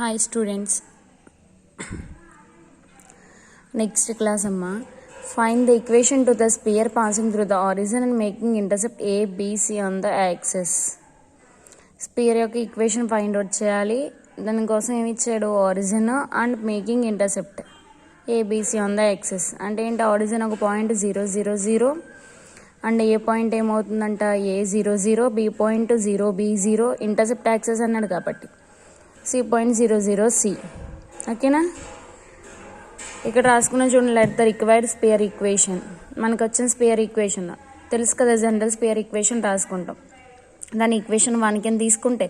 Hi students, next class amma, find the equation to the sphere passing through the origin and making intercept A, B, C on the axis. Sphere యొక్క equation find out చేయాలి. దానికోసం ఏమి ఇచ్చాడు, origin and making intercept ABC on the axis. అంటే ఏంటి, origin ఒక point 0 0 0 and A point ఏమవుతుందంట A 0 0, B point 0 B 0, intercept axis అన్నాడు కాబట్టి C పాయింట్ 0 0 C. ఓకేనా, ఇక్కడ రాసుకున్న చూడండి, let the required sphere equation. మనకు వచ్చిన స్పియర్ ఈక్వేషన్ తెలుసు కదా, జనరల్ స్పియర్ ఈక్వేషన్ రాసుకుంటాం. దాని ఈక్వేషన్ 1 కింద తీసుకుంటే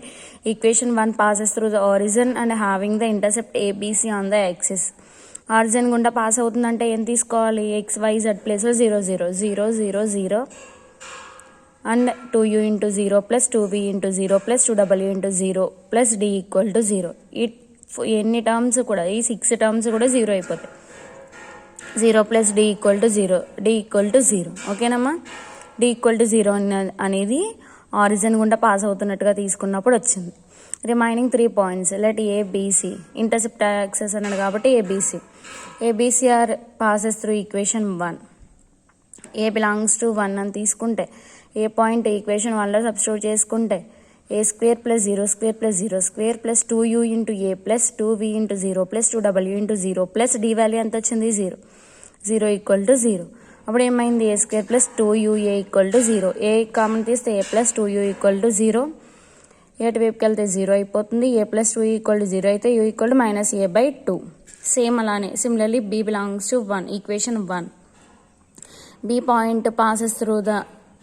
equation 1 passes through the origin and having the intercept ABC on the axis. Origin గుండా పాస్ అవుతుందంటే ఏం తీసుకోవాలి, XYZ ప్లేస్లో 0 0 0 0 0 and 2u into 0 plus 2v into 0 plus 2w into 0 plus d equal to 0. ఈ ఎన్ని టర్మ్స్ కూడా, ఈ 6 టర్మ్స్ కూడా 0 అయిపోతాయి. 0 plus d equal to 0, d equal to 0. ఓకేనమ్మా, d ఈక్వల్ టు 0 అనేది ఆరిజిన్ గుండా పాస్ అవుతున్నట్టుగా తీసుకున్నప్పుడు వచ్చింది. Remaining 3 points, let ABC intercept axes అన్నాడు కాబట్టి ABC are passes through equation 1. A belongs to 1 అని తీసుకుంటే ఏ పాయింట్ ఈక్వేషన్ 1లో సబ్స్టిట్యూట్ చేసుకుంటే a square plus 0 square plus 0 square plus 2u into a plus 2v into 0 plus 2w into 0 plus d value ఎంత వచ్చింది 0, 0 equal to 0. అప్పుడు ఏమైంది, a square plus 2ua equal to 0. A common తీస్తే a plus 2u equal to 0. ఏటి వైపుకి వెళ్తే 0 అయిపోతుంది. a plus 2 equal to 0 అయితే u equal to minus a/2. Same అలానే similarly b belongs to 1, equation 1. b point passes through the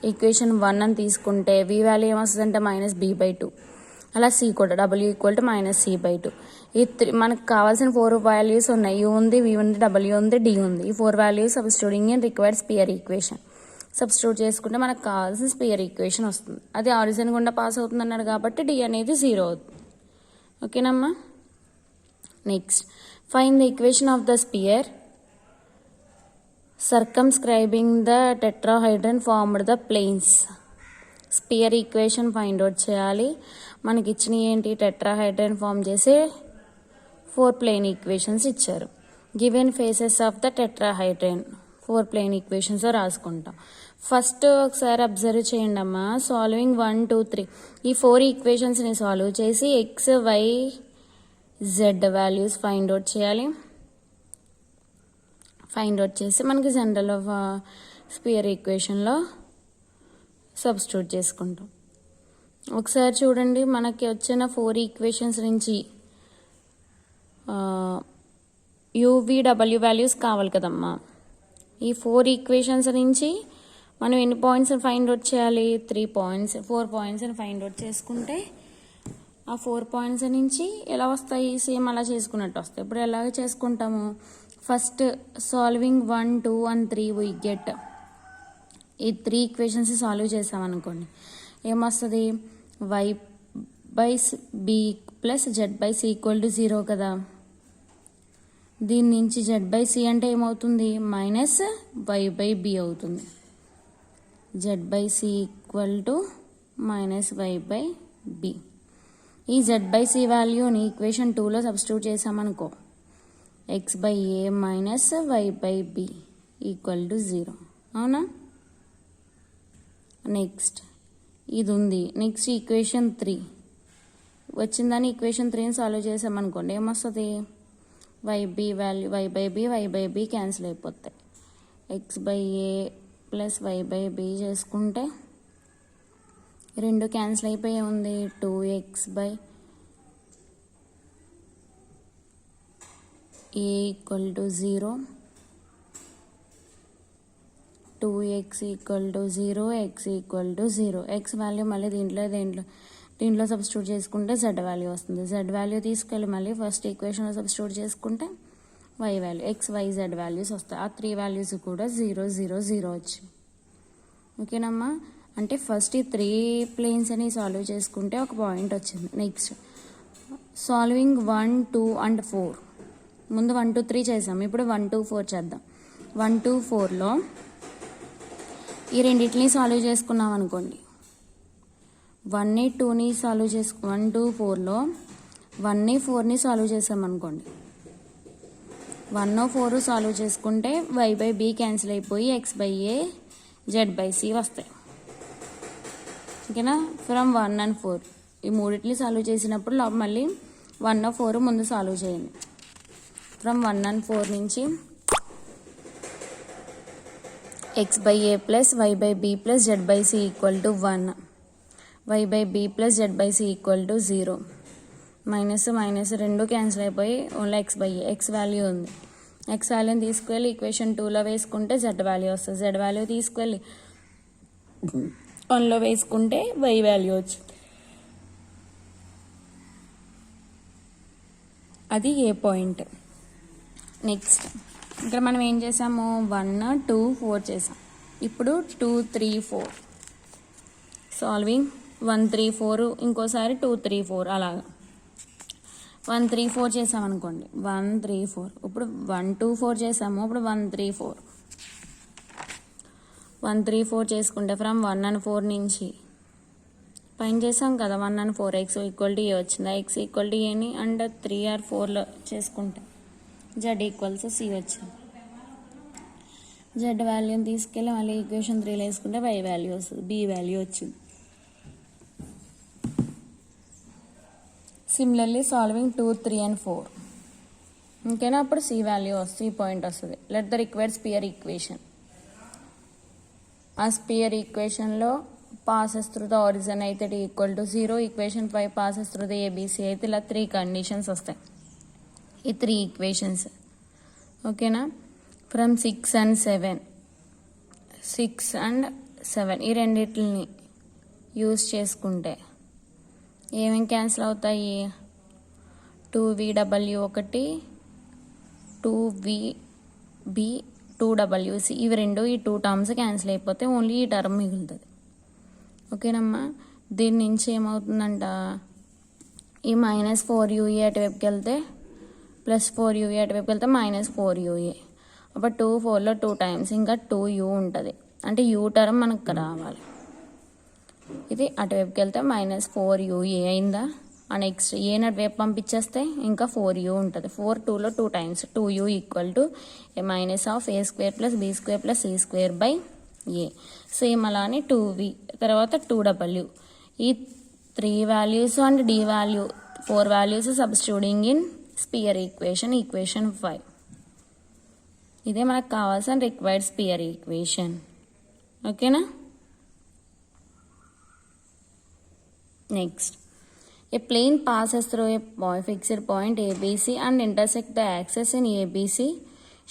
equation 1 అని తీసుకుంటే v value ఏమొస్తుందంటే మైనస్ b/2. అలా c కూడా w equal to minus c/2. ఈ మనకు కావాల్సిన 4 వాల్యూస్ ఉన్నాయి, u ఉంది, v ఉంది, w ఉంది, d ఉంది. ఈ 4 values substituting in required sphere equation substitute చేసుకుంటే మనకు కావాల్సిన స్పియర్ ఈక్వేషన్ వస్తుంది. అది ఆరిజిన్ గుండా పాస్ అవుతుంది అన్నాడు కాబట్టి d అనేది 0 అవుతుంది. ఓకేనమ్మా, next find the equation of the sphere circumscribing the tetrahedron formed the planes. Sphere equation find out చేయాలి. మనకి ఇచ్చిన ఏంటి, టెట్రాహైడ్రన్ ఫామ్ చేసే 4 ప్లేన్ ఈక్వేషన్స్ ఇచ్చారు. Given faces of the tetrahedron 4 plane equations రాసుకుంటాం. ఫస్ట్ ఒకసారి అబ్జర్వ్ చేయండి అమ్మా, సాల్వింగ్ 1 2 3 ఈ 4 ఈక్వేషన్స్ని సాల్వ్ చేసి x y z values find out చేయాలి. ఫైండ్ అవుట్ చేసి మనకి జనరల్ ఆఫ్ స్పియర్ ఈక్వేషన్లో సబ్స్టిట్యూట్ చేసుకుంటాం. ఒకసారి చూడండి, మనకి వచ్చిన 4 ఈక్వేషన్స్ నుంచి UVW వాల్యూస్ కావాలి కదమ్మా. ఈ 4 ఈక్వేషన్స్ నుంచి మనం ఎన్ని పాయింట్స్ ఫైండ్ అవుట్ చేయాలి, 3 పాయింట్స్ 4 పాయింట్స్ని ఫైండ్ అవుట్ చేసుకుంటే ఆ 4 పాయింట్స్ నుంచి ఎలా వస్తాయి, సేమ్ అలా చేసుకున్నట్టు వస్తాయి. ఇప్పుడు ఎలాగ చేసుకుంటాము, first solving 1 2 and 3 we get. ఈ 3 ఈక్వేషన్స్ సాల్వ్ చేసామనుకోండి ఏమొస్తుంది, y/b plus z/c equal to 0 కదా. దీని నుంచి z/c అంటే ఏమవుతుంది, మైనస్ y/b అవుతుంది. z/c equal to minus y/b. ఈ z/c వాల్యూని ఈక్వేషన్ 2లో సబ్స్టిట్యూట్ చేసామనుకో, x/a minus y/b equal to 0. అవునా, నెక్స్ట్ ఇది ఉంది. నెక్స్ట్ ఈక్వేషన్ 3 వచ్చిందని ఈక్వేషన్ 3ని సాల్వ్ చేసామనుకోండి ఏమొస్తుంది, y/b వాల్యూ y/b క్యాన్సిల్ అయిపోతాయి. x/a ప్లస్ y/b చేసుకుంటే 2 క్యాన్సిల్ అయిపోయి ఉంది, 2x/a equal to 0, 2x equal to 0, x equal to 0. x value మళ్ళీ దీంట్లో సబ్స్టిట్యూట్ చేసుకుంటే z వాల్యూ వస్తుంది. z వాల్యూ తీసుకెళ్ళి మళ్ళీ ఫస్ట్ ఈక్వేషన్లో సబ్స్టిట్యూట్ చేసుకుంటే y వాల్యూ XYZ వాల్యూస్ వస్తాయి. ఆ 3 వాల్యూస్ కూడా 0 0 0 వచ్చాయి. ఓకేనమ్మా, అంటే ఫస్ట్ ఈ 3 ప్లేన్స్ అని సాల్వ్ చేసుకుంటే ఒక పాయింట్ వచ్చింది. Next solving 1 2 and 4. ముందు 1 2 3 చేసాం, ఇప్పుడు 1 2 4 చేద్దాం. 1 2 4లో ఈ రెండింటిని సాల్వ్ చేసుకున్నాం అనుకోండి, 1 2ని సాల్వ్ 1 2 4లో 1ని 4ని సాల్వ్ చేసామనుకోండి, 1 4 సాల్వ్ చేసుకుంటే y బై బి క్యాన్సిల్ అయిపోయి x by A Z by C వస్తాయి. ఓకేనా? ఫ్రమ్ 1 and 4 ఈ మూడింటిని సాల్వ్ చేసినప్పుడు మళ్ళీ 1 4 ముందు సాల్వ్ చేయండి. ఫ్రమ్ 1 and 4 నుంచి x by A plus y by B plus Z by C equal to 1, y by B plus Z by C equal to 0. Minus minus రెండు క్యాన్సిల్ అయిపోయి only x by A, x value ఉంది. x వాల్యూని తీసుకువెళ్ళి equation 2లో వేసుకుంటే z value వస్తుంది. z value తీసుకువెళ్ళి 1లో వేసుకుంటే y వాల్యూ వచ్చింది. అది ఏ పాయింట్. నెక్స్ట్ ఇక్కడ మనం ఏం చేసాము, 1 2 4 చేసాం. ఇప్పుడు 2 3 4 సాల్వింగ్ 1 3 4 ఇంకోసారి 2 3 4 అలాగా 1 3 4 చేసామనుకోండి, 1 3 4 ఇప్పుడు 1 2 4 చేసాము. ఇప్పుడు 1 3 4 1 3 4 చేసుకుంటే ఫ్రమ్ 1 and 4 నుంచి పైన చేసాం కదా 1 and 4 x ఈక్వల్ టు ఏ వచ్చింది. x ఈక్వల్ టు ఏని అండ్ 3 or 4లో చేసుకుంటే z ఈక్వల్స్ సి వచ్చింది. z వాల్యూని తీసుకెళ్ళి మళ్ళీ ఈక్వేషన్ 3లో వేసుకుంటే y వాల్యూ వస్తుంది, b వాల్యూ వచ్చింది. సిమిలర్లీ సాల్వింగ్ 2 3 and 4 ఇంకేనా అప్పుడు సి వాల్యూ వస్తుంది, ఈ పాయింట్ వస్తుంది. Let the required sphere equation. ఆ స్పియర్ ఈక్వేషన్లో passes through the origin అయితే equal to 0, equation 5 passes through the ABC అయితే ఇలా 3 కండిషన్స్ వస్తాయి. ఈ 3 ఈక్వేషన్స్ ఓకేనా. ఫ్రమ్ 6 and 7 ఈ రెండింటిని యూజ్ చేసుకుంటే ఏమేమి క్యాన్సిల్ అవుతాయి, 2VW ఒకటి, 2VB 2WC ఇవి రెండు ఈ 2 టర్మ్స్ క్యాన్సిల్ అయిపోతే ఓన్లీ ఈ టర్మ్ మిగులుతుంది. ఓకేనమ్మా. దీని నుంచి ఏమవుతుందంట, ఈ -4UE అటువైపుకి వెళ్తే +4UE అటువైపుకి వెళ్తే -4UE. అప్పుడు 2 4లో 2 టైమ్స్ ఇంకా 2U ఉంటుంది. అంటే U టర్మ్ మనకు రావాలి. ఇది అటువైపుకి వెళ్తే -4UE అయిందా. ఆ నెక్స్ట్ ఏ అటువైపు పంపించేస్తే ఇంకా 4U ఉంటుంది. 4 2లో 2 times 2U equal to -(a² + b² + c² / a. Same అలానే 2V తర్వాత 2W. ఈ 3 values and d value 4 values substituting in sphere equation 5. ఇదే మనకు కావాల్సిన రిక్వైర్డ్ స్పియర్ ఈక్వేషన్. ఓకేనా. Next a plane passes through a fixed point ABC and intersect the axis in ABC.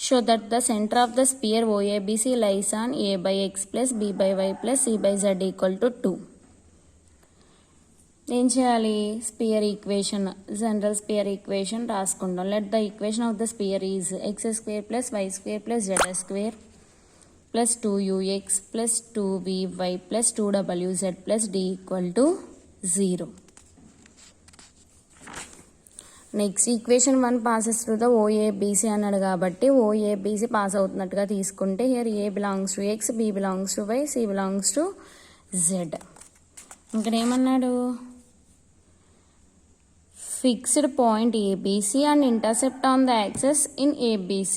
Show that the center of the sphere OABC lies on a by x plus b by y plus c by z equal to 2. ఏం చేయాలి, sphere equation general sphere equation రాసుకుంటాం. Let the equation of the sphere is x² + y² + z² + 2ux + 2vy + 2wz + d equal to 0. Next equation 1 passes through the OABC అన్నాడు కాబట్టి OABC pass అవుతున్నట్టుగా తీసుకుంటే here A belongs to x, B belongs to y, C belongs to z. ఇక్కడ ఏమన్నాడు, fixed point ABC and intercept on the axis in ABC.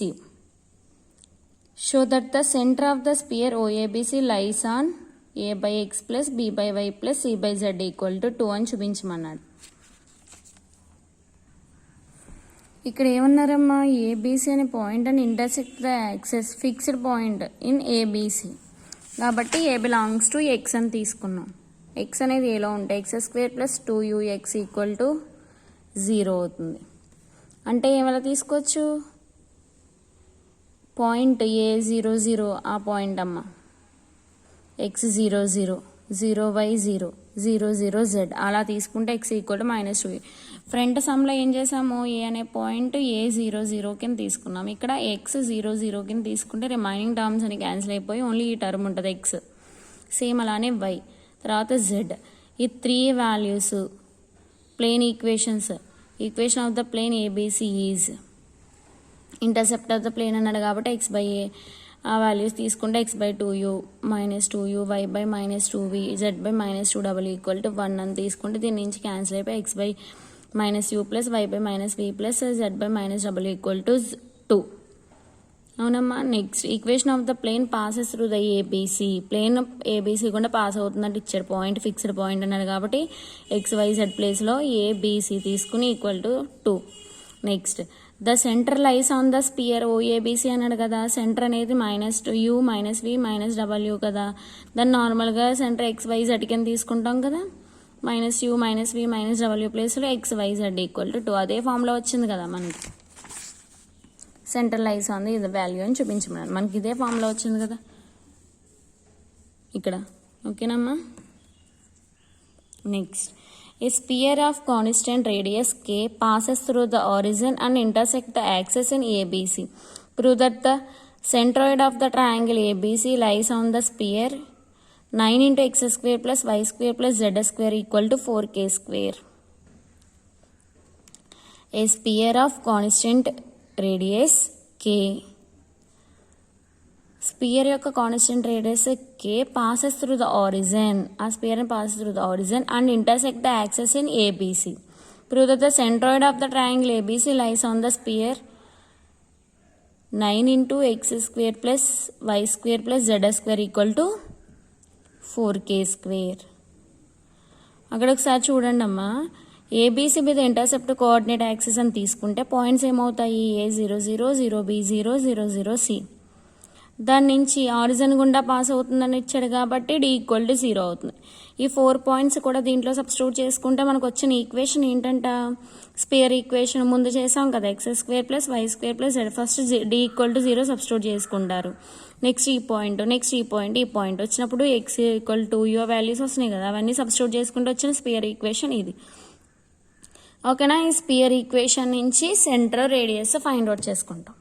Show that the center of the sphere OABC lies on a by x plus b by y plus c by z equal to 2 అని చూపించమన్నాడు. ఇక్కడ ఏమన్నారమ్మా, ABC అనే point అని intersect the access fixed point in ABC కాబట్టి ఏ belongs to X అని తీసుకున్నాం. X అనేది ఏలో ఉంటే x² + 2ux ఈక్వల్ టు 0 అవుతుంది. అంటే ఏమైనా తీసుకోవచ్చు, పాయింట్ A00 ఆ పాయింట్ అమ్మ, x00 0y0 00z అలా తీసుకుంటే x ఈక్వల్ టు -2. ఫ్రంట్ సమ్లో ఏం చేసాము, ఏ అనే పాయింట్ A00 కింద తీసుకున్నాం. ఇక్కడ x00 కింద తీసుకుంటే రిమైనింగ్ టర్మ్స్ అని క్యాన్సిల్ అయిపోయి ఓన్లీ ఈ టర్మ్ ఉంటుంది x. సేమ్ అలానే y తర్వాత z. ఈ 3 values plane equations. Equation of the plane ABC is intercept of the plane అన్నాడు కాబట్టి x/a ఆ వాల్యూస్ తీసుకుంటే x/2u -2u y -2v z/-2w equal to 1 అని తీసుకుంటే దీని నుంచి క్యాన్సిల్ అయిపోయి minus U plus Y by minus V plus Z by minus W equal to 2. అవునమ్మా. Next equation of the plane passes through the ABC. Plane ABC కూడా pass అవుతుందంటే ఇచ్చాడు, point fixed point అన్నాడు కాబట్టి XYZ ప్లేస్లో A B C తీసుకుని equal to 2. Next the center lies on the sphere O A B C అన్నాడు కదా. సెంటర్ అనేది -2u -v -w కదా. దాన్ని నార్మల్గా సెంటర్ XYZ కింద తీసుకుంటాం కదా. -u -v -w ప్లేస్లో XYZ ఈక్వల్ టు 2. అదే ఫామ్లో వచ్చింది కదా మనకి. సెంటర్ లైస్ ఆన్ ది ఇది వాల్యూ అని చూపించమన్నాను. మనకి ఇదే ఫామ్లో వచ్చింది కదా ఇక్కడ. ఓకేనమ్మా. Next a spear of constant radius k passes through the origin and intersect the axis in ABC. Prove that the centroid of the triangle ABC lies on the sphere 9 into x square plus y square plus z square equal to 4k square. A sphere of constant radius k. Sphere యొక్క constant radius k passes through the origin. ఆ sphere passes through the origin and intersect the axis in ABC. Prove that the centroid of the triangle ABC lies on the sphere 9 into x square plus y square plus z square equal to 4k square. అక్కడ ఒకసారి చూడండి అమ్మా. ABC మీద intercept coordinate axis అని తీసుకుంటే points ఏమవుతాయి? A00 0B0 00C. దాని నుంచి ఆరిజిన్ గుండా పాస్ అవుతుందని ఇచ్చాడు కాబట్టి D ఈక్వల్ టు 0 అవుతుంది. ఈ 4 పాయింట్స్ కూడా దీంట్లో సబ్స్టిట్యూట్ చేసుకుంటే మనకు వచ్చిన ఈక్వేషన్ ఏంటంట? స్పియర్ ఈక్వేషన్ ముందు చేసాం కదా, x square plus Y square plus Z. First D equal to 0 substitute చేసుకుంటారు. నెక్స్ట్ ఈ పాయింట్, నెక్స్ట్ ఈ పాయింట్ వచ్చినప్పుడు x equal to U values వస్తున్నాయి కదా, అవన్నీ సబ్స్టిట్యూట్ చేసుకుంటూ వచ్చిన స్పియర్ ఈక్వేషన్ ఇది. ఓకేనా. ఈ స్పియర్ ఈక్వేషన్ నుంచి సెంటర్ రేడియస్ ఫైండ్ అవుట్ చేసుకుంటాం.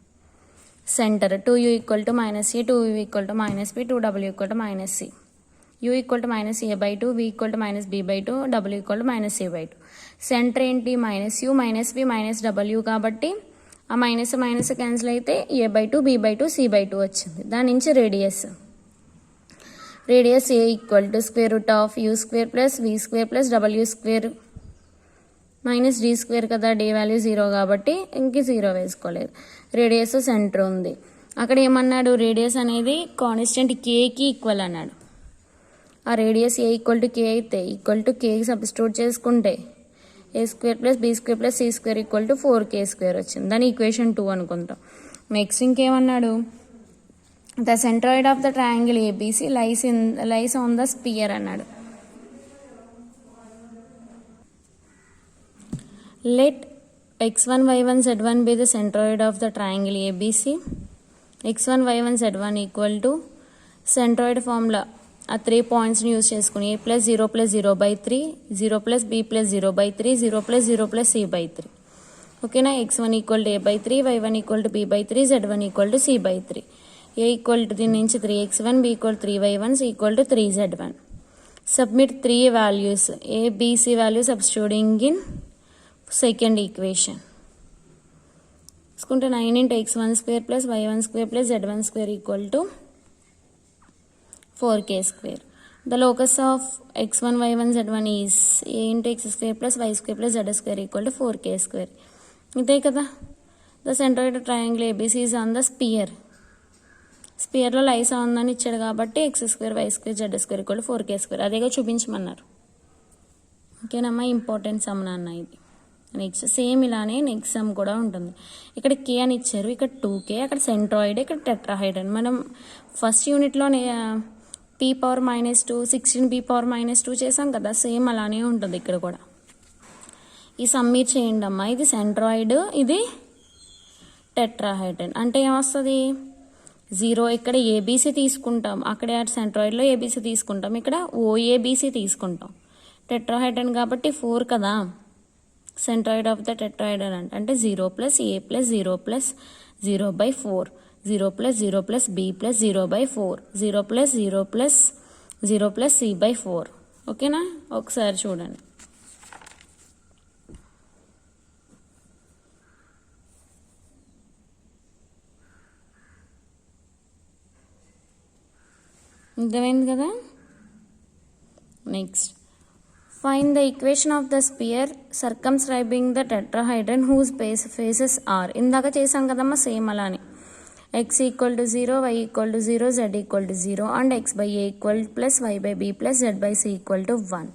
Centre 2u equal to -a, 2v equal to -b, 2w equal to -c, u equal to -a/2, v equal to -b/2, w equal to -a/2. Centre ఏంటి? -u -v -w కాబట్టి ఆ minus cancel అయితే a/2, b/2, c/2 వచ్చింది. దాని నుంచి radius a equal to √u² plus v² plus w² -d² కదా. d value 0 కాబట్టి ఇంక 0 వేసుకోలేదు. రేడియస్ సెంటర్ ఉంది. అక్కడ ఏమన్నాడు? రేడియస్ అనేది కాన్స్టెంట్ కేకి ఈక్వల్ అన్నాడు. ఆ radius a equal to k అయితే ఈక్వల్ టు k సబ్స్టిట్యూట్ చేసుకుంటే a² plus b² plus c² equal to 4k² వచ్చింది. దాని ఈక్వేషన్ 2 అనుకుంటాం. నెక్స్ట్ ఇంకేమన్నాడు? The centroid of the triangle A B C lies on the sphere అన్నాడు. Let x1, y1, z1 be the centroid of the triangle ABC. x1, y1, z1 equal to centroid formula. ఆ 3 పాయింట్స్ని use చేసుకుని a plus 0 plus 0/3, 0 plus b plus 0/3, 0 plus 0 plus c/3. ఓకేనా. x1 equal to a/3, y1 equal to b/3, z1 equal to c/3. a equal to దీని నుంచి 3x1, b equal 3y1, c equal to 3z1. Submit 3 values a, b, c value substituting in second equation. తీసుకుంటే 9 into x1² plus y1² plus z1² equal to 4k². The locus of x1, y1, z1 is a into x² plus y² plus z² equal to 4k². ఇదే కదా. The centroid triangle A B C is on the sphere. స్పియర్లో lies ఉందని ఇచ్చాడు కాబట్టి x² y² z² equal to 4k². అదేగా చూపించమన్నారు. ఓకేనమ్మా. Important some నాన్న ఇది. నెక్స్ట్ సేమ్ ఇలానే నెక్స్ట్ సమ్ కూడా ఉంటుంది. ఇక్కడ k అని ఇచ్చారు, ఇక్కడ 2k, అక్కడ సెంట్రాయిడ్, ఇక్కడ టెట్రాహైడ్రన్. మనం ఫస్ట్ యూనిట్లోనే p⁻², 16p⁻² చేసాం కదా, సేమ్ అలానే ఉంటుంది ఇక్కడ కూడా. ఈ సమ్ మీరు చేయండి అమ్మా. ఇది సెంట్రాయిడ్, ఇది టెట్రాహైడ్రన్. అంటే ఏమొస్తుంది? 0 ఇక్కడ ఏబీసీ తీసుకుంటాం, అక్కడ సెంట్రాయిడ్లో ఏబీసీ తీసుకుంటాం, ఇక్కడ ఓఏబీసీ తీసుకుంటాం. టెట్రాహైడ్రన్ కాబట్టి 4 కదా. సెంట్రాయిడ్ ఆఫ్ ద టెట్రాహైడ్రన్ అంటే 0 plus a plus 0 plus 0/4, 0 plus 0 plus b plus 0/4, 0 plus 0 plus 0 plus c/4. ఓకేనా. ఒకసారి చూడండి. అర్థమైంది కదా. Next Find the equation of the sphere circumscribing the tetrahedron whose faces are. ఇందాక చేసాం కదమ్మా సేమ్ అలానే. x equal to 0, y equal to 0, z equal to 0 and x by a equal plus y by b plus z by c equal to 1.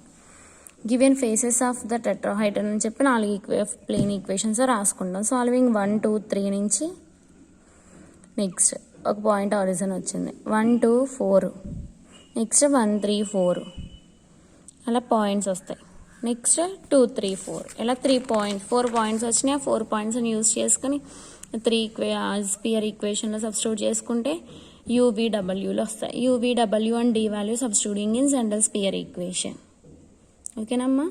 Given faces of the tetrahedron అని చెప్పి 4 plane equations రాసుకుంటాం. Solving 1 2 3 నుంచి next ఒక point origin వచ్చింది 1 2 4, next 1 3 4 అలా points వస్తాయి. Next 2 3 4 ఇలా 4 points వచ్చినాయి. 4 పాయింట్స్ని యూజ్ చేసుకుని 3 స్పియర్ ఈక్వేషన్లో సబ్స్టిట్యూట్ చేసుకుంటే యూవీడబ్ల్యూలో వస్తాయి. U V W and D value substituting in general sphere equation. ఓకేనమ్మా.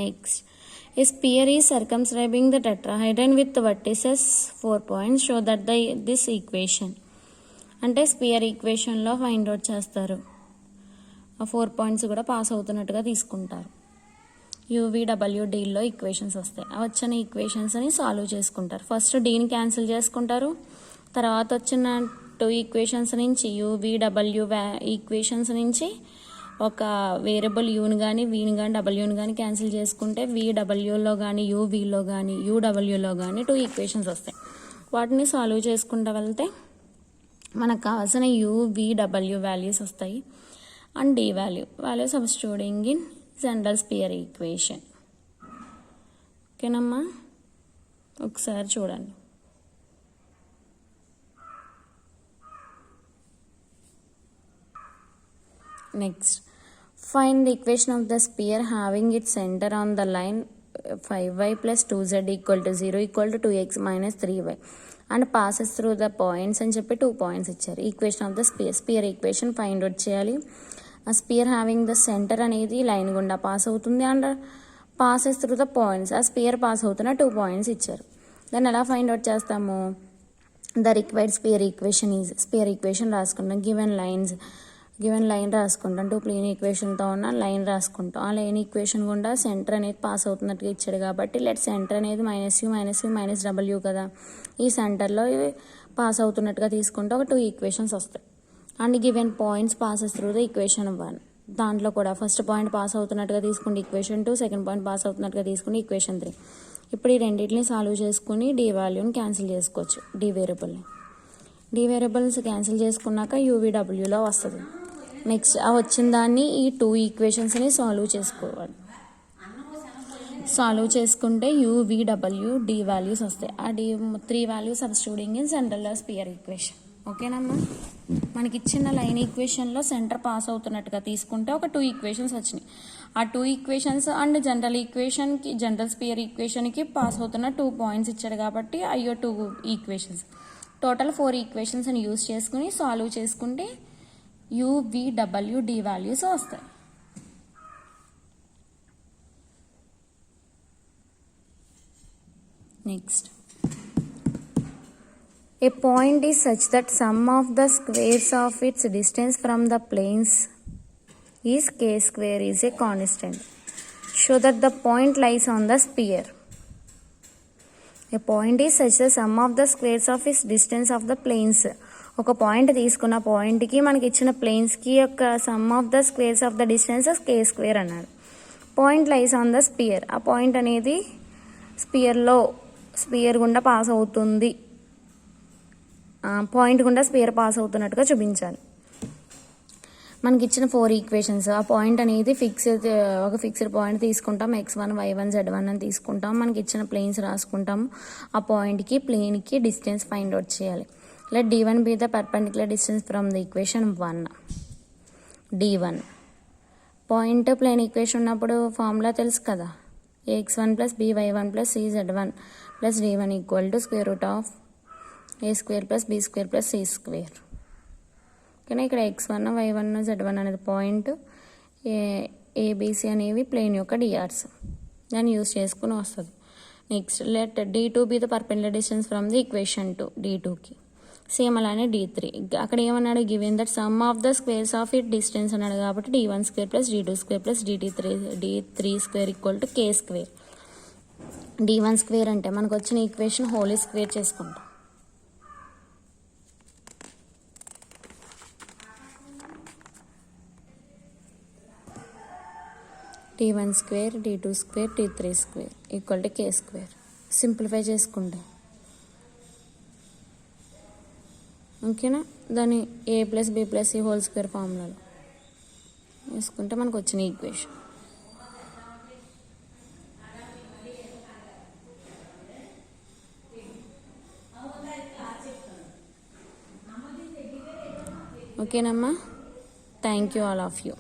Next a sphere is circumscribing the tetrahedron with vertices 4 points show that this equation. అంటే స్పియర్ ఈక్వేషన్లో ఫైండ్ అవుట్ చేస్తారు. ఆ 4 points కూడా పాస్ అవుతున్నట్టుగా తీసుకుంటారు. యూవీడబ్ల్యూడీలో ఈక్వేషన్స్ వస్తాయి. ఆ వచ్చిన ఈక్వేషన్స్ని సాల్వ్ చేసుకుంటారు. ఫస్ట్ డీని క్యాన్సిల్ చేసుకుంటారు. తర్వాత వచ్చిన 2 ఈక్వేషన్స్ నుంచి యూవీడబ్ల్యూ ఈక్వేషన్స్ నుంచి ఒక వేరియబుల్ యూని కానీ వీని కానీ డబ్ల్యూని కానీ క్యాన్సిల్ చేసుకుంటే వీడబ్ల్యూలో కానీ యూవీలో కానీ యూడబ్ల్యూలో కానీ 2 ఈక్వేషన్స్ వస్తాయి. వాటిని సాల్వ్ చేసుకుంటూ వెళ్తే మనకు కావాల్సిన యూవీడబ్ల్యూ వాల్యూస్ వస్తాయి and D value substituting in general sphere equation. ఓకేనమ్మా, ఒకసారి చూడండి. Next find the equation of the sphere having it centre on the line 5y plus 2z equal to 0 equal to 2x minus 3y and passes through the points అని చెప్పి 2 points ఇచ్చారు. Equation of the spear equation find out చేయాలి. ఆ spear having the centre అనేది line గుండా pass అవుతుంది and passes through the points. ఆ spear pass అవుతున్న 2 points ఇచ్చారు. దాన్ని ఎలా ఫైండ్ అవుట్ చేస్తాము? ద రిక్వైర్డ్ స్పియర్ ఈక్వేషన్ రాసుకుంటాం. గివెన్ లైన్ రాసుకుంటాం. 2 ప్లేన్ ఈక్వేషన్తో ఉన్న లైన్ రాసుకుంటాం. ఆ లైన్ ఈక్వేషన్ గుండా సెంటర్ అనేది పాస్ అవుతున్నట్టుగా ఇచ్చాడు కాబట్టి లెట్ సెంటర్ అనేది -u కదా. ఈ సెంటర్లో పాస్ అవుతున్నట్టుగా తీసుకుంటే ఒక 2 ఈక్వేషన్స్ వస్తాయి. And given points passes through the equation 1. దాంట్లో కూడా ఫస్ట్ పాయింట్ పాస్ అవుతున్నట్టుగా తీసుకుంటే ఈక్వేషన్ 2, సెకండ్ పాయింట్ పాస్ అవుతున్నట్టుగా తీసుకుని ఈక్వేషన్ 3. ఇప్పుడు ఈ రెండింటిని సాల్వ్ చేసుకుని డి వాల్యూని క్యాన్సిల్ చేసుకోవచ్చు. డి వేరియబుల్స్ క్యాన్సిల్ చేసుకున్నాక యూవీడబ్ల్యూలో వస్తుంది. నెక్స్ట్ ఆ వచ్చిన దాన్ని ఈ 2 ఈక్వేషన్స్ని సాల్వ్ చేసుకోవాలి. సాల్వ్ చేసుకుంటే యూవీడబ్ల్యూ డి వాల్యూస్ వస్తాయి. ఆ 3 values substituting in general sphere equation. ఓకేనమ్మా, మనకి ఇచ్చిన లైన్ ఈక్వేషన్లో సెంటర్ పాస్ అవుతున్నట్టుగా తీసుకుంటే ఒక 2 ఈక్వేషన్స్ వచ్చినాయి. ఆ 2 ఈక్వేషన్స్ అండ్ జనరల్ స్పియర్ ఈక్వేషన్కి పాస్ అవుతున్న 2 points ఇచ్చాడు కాబట్టి అయ్యో 2 ఈక్వేషన్స్. టోటల్ 4 ఈక్వేషన్స్ని యూజ్ చేసుకుని సాల్వ్ చేసుకుంటే యూవీడబ్ల్యూ డి వాల్యూస్ వస్తాయి. Next a point is such that sum of the squares of its distance from the planes is k square is a constant. Show that the point lies on the sphere. A point is such that sum of the squares of its distance of the planes. ఒక point తీసుకున్న పాయింట్కి మనకి ఇచ్చిన ప్లేన్స్కి యొక్క sum of the squares of the distances K square అన్నాడు. Point lies on the sphere. ఆ point అనేది స్పియర్ గుండా పాస్ అవుతుంది. పాయింట్ గుండా స్పియర్ పాస్ అవుతున్నట్టుగా చూపించాలి. మనకి ఇచ్చిన 4 ఈక్వేషన్స్. ఆ పాయింట్ అనేది ఒక ఫిక్స్డ్ పాయింట్ తీసుకుంటాం. x1 y1 z1 అని తీసుకుంటాం. మనకి ఇచ్చిన ప్లేన్స్ రాసుకుంటాము. ఆ పాయింట్కి ప్లేన్కి డిస్టెన్స్ ఫైండ్ అవుట్ చేయాలి. Let d1 be the perpendicular distance from the equation 1. d1 point plane equation ఉన్నప్పుడు ఫార్ములా తెలుసు కదా. ax1 plus by1 plus cz1 plus d1 equal to square root of a square plus b square plus c square. ఓకేనా, ఇక్కడ x1 y1 z1 అనేది point, A B C అనేవి plane యొక్క DRs. దాన్ని use చేసుకుని వస్తుంది. Next let d2 be the perpendicular distance from the equation 2. d2కి same అలానే d3. అక్కడ ఏమన్నాడు? Given that sum of the squares of it distance అన్నాడు కాబట్టి d1 square plus d2 square plus d3 square equal to k square. d1 square అంటే మనకు వచ్చిన equation whole square చేసుకుంటాం. t1 square t2 square t3 square equal to k square. Simplify చేసుకుంటే ఓకేనా, దాన్ని a plus b plus c whole square ఫార్ములాలో వేసుకుంటే మనకు వచ్చిన ఈక్వేషన్. ఓకేనమ్మా, thank you all of you.